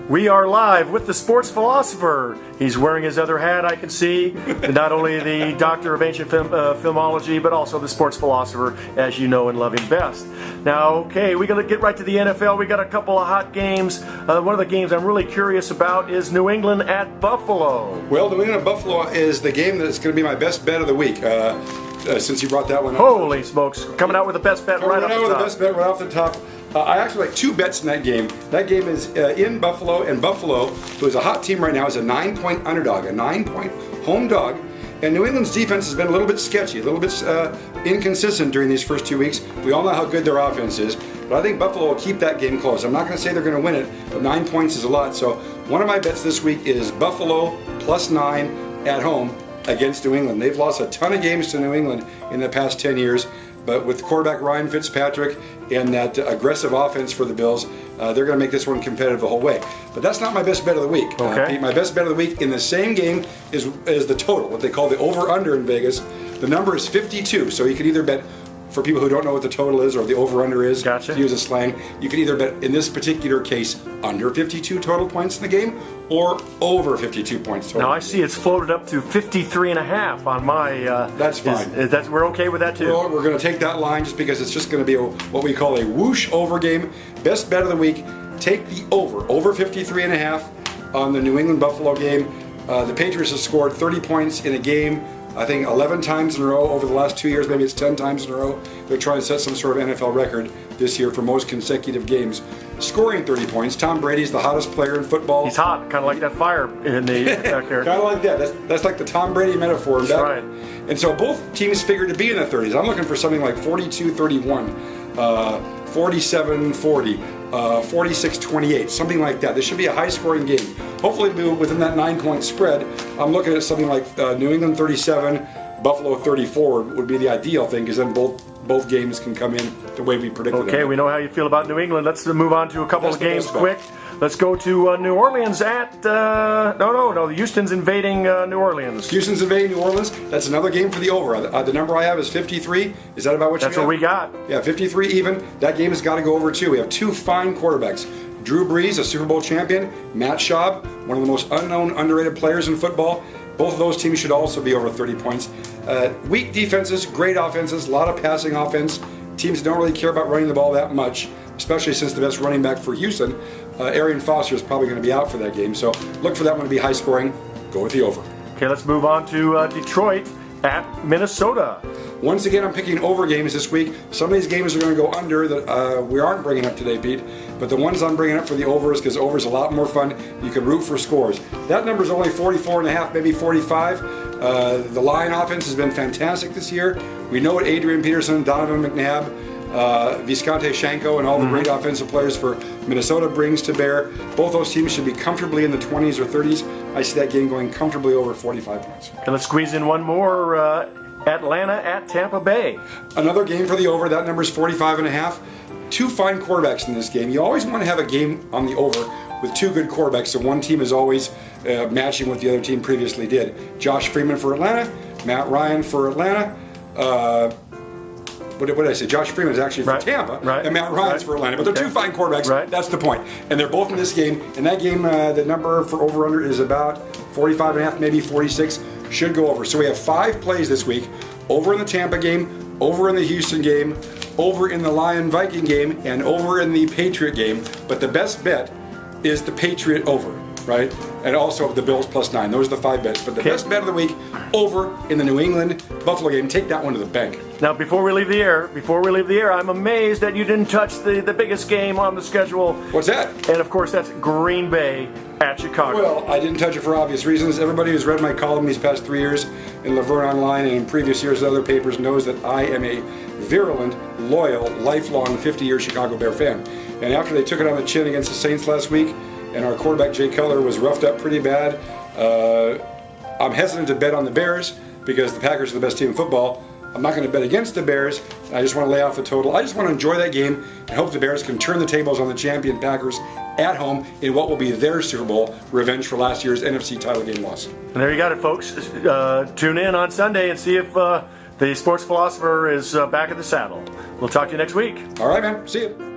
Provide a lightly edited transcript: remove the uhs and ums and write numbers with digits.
We are live with the sports philosopher. He's wearing his other hat, I can see. Not only the doctor of ancient filmology, but also the sports philosopher, as you know and love him best. Now, okay, we're going to get right to the NFL. We got a couple of hot games. One of the games I'm really curious about is New England at Buffalo. Well, New England at Buffalo is the game that's going to be my best bet of the week. Since you brought that one up. Holy smokes. Coming out with the best bet right off the top. Coming out with the best bet right off the top. I actually like two bets in that game. That game is in Buffalo, and Buffalo, who is a hot team right now, is a 9-point underdog, a 9-point home dog. And New England's defense has been a little bit sketchy, a little bit inconsistent during these first 2 weeks. We all know how good their offense is, but I think Buffalo will keep that game close. I'm not going to say they're going to win it, but 9 points is a lot. So one of my bets this week is Buffalo +9 at home against New England. They've lost a ton of games to New England in the past 10 years. But with quarterback Ryan Fitzpatrick and that aggressive offense for the Bills, they're going to make this one competitive the whole way. But that's not my best bet of the week. Okay. My best bet of the week in the same game is the total, what they call the over-under in Vegas. The number is 52, so you can either bet, for people who don't know what the total is or the over-under is, gotcha, to use a slang, you can either bet, in this particular case, under 52 total points in the game or over 52 points total. Now I see it's floated up to 53.5 on my... that's fine. We're okay with that too? Well, we're going to take that line just because it's just going to be what we call a whoosh over game. Best bet of the week, take the over 53.5 on the New England Buffalo game. The Patriots have scored 30 points in a game, I think 11 times in a row over the last 2 years, maybe it's 10 times in a row. They're trying to set some sort of NFL record this year for most consecutive games. Scoring 30 points. Tom Brady's the hottest player in football. He's hot, kind of like that fire in the back there. Kind of like that. That's like the Tom Brady metaphor. That's right. And so both teams figure to be in the 30s. I'm looking for something like 42-31, 47-40, 46-28, something like that. This should be a high-scoring game. Hopefully within that 9-point spread. I'm looking at something like New England 37, Buffalo 34 would be the ideal thing, because then both games can come in the way we predicted. Okay, we know how you feel about New England. Let's move on to a couple of games quick. Let's go to New Orleans at... No. Houston's invading New Orleans. Houston's invading New Orleans. That's another game for the over. The number I have is 53. Is that about what you got? That's what we got. Yeah, 53 even. That game has got to go over too. We have two fine quarterbacks. Drew Brees, a Super Bowl champion. Matt Schaub, one of the most unknown, underrated players in football. Both of those teams should also be over 30 points. Weak defenses, great offenses, a lot of passing offense. Teams don't really care about running the ball that much, especially since the best running back for Houston, Arian Foster, is probably going to be out for that game. So look for that one to be high scoring. Go with the over. Okay, let's move on to Detroit at Minnesota. Once again, I'm picking over games this week. Some of these games are going to go under that we aren't bringing up today, Pete. But the ones I'm bringing up for the overs, because over is a lot more fun. You can root for scores. That number is only 44.5, maybe 45. The Lion offense has been fantastic this year. We know what Adrian Peterson, Donovan McNabb, Visconti Shanko, and all the great offensive players for Minnesota brings to bear. Both those teams should be comfortably in the 20s or 30s. I see that game going comfortably over 45 points. Okay, let's squeeze in one more. Atlanta at Tampa Bay. Another game for the over. That number is 45.5. Two fine quarterbacks in this game. You always want to have a game on the over with two good quarterbacks, so one team is always matching what the other team previously did. Josh Freeman for Atlanta, Matt Ryan for Atlanta. What did I say? Josh Freeman is actually for Tampa, and Matt Ryan's for Atlanta. But they're two fine quarterbacks. That's the point. And they're both in this game. And that game, the number for over-under is about 45.5, maybe 46. Should go over. So we have 5 plays this week. Over in the Tampa game, over in the Houston game, over in the Lion-Viking game, and over in the Patriot game. But the best bet is the Patriot over, right? And also the Bills +9. Those are the 5 bets. But the best bet of the week, over in the New England Buffalo game. Take that one to the bank. Now, before we leave the air, I'm amazed that you didn't touch the biggest game on the schedule. What's that? And of course, that's Green Bay at Chicago. Well, I didn't touch it for obvious reasons. Everybody who's read my column these past 3 years in Laverne Online and in previous years in other papers knows that I am a virulent, loyal, lifelong 50-year Chicago Bear fan. And after they took it on the chin against the Saints last week, and our quarterback Jay Cutler was roughed up pretty bad, I'm hesitant to bet on the Bears because the Packers are the best team in football. I'm not going to bet against the Bears. I just want to lay off the total. I just want to enjoy that game and hope the Bears can turn the tables on the champion Packers at home in what will be their Super Bowl revenge for last year's NFC title game loss. And there you got it, folks. Tune in on Sunday and see if the sports philosopher is back in the saddle. We'll talk to you next week. All right, man. See you.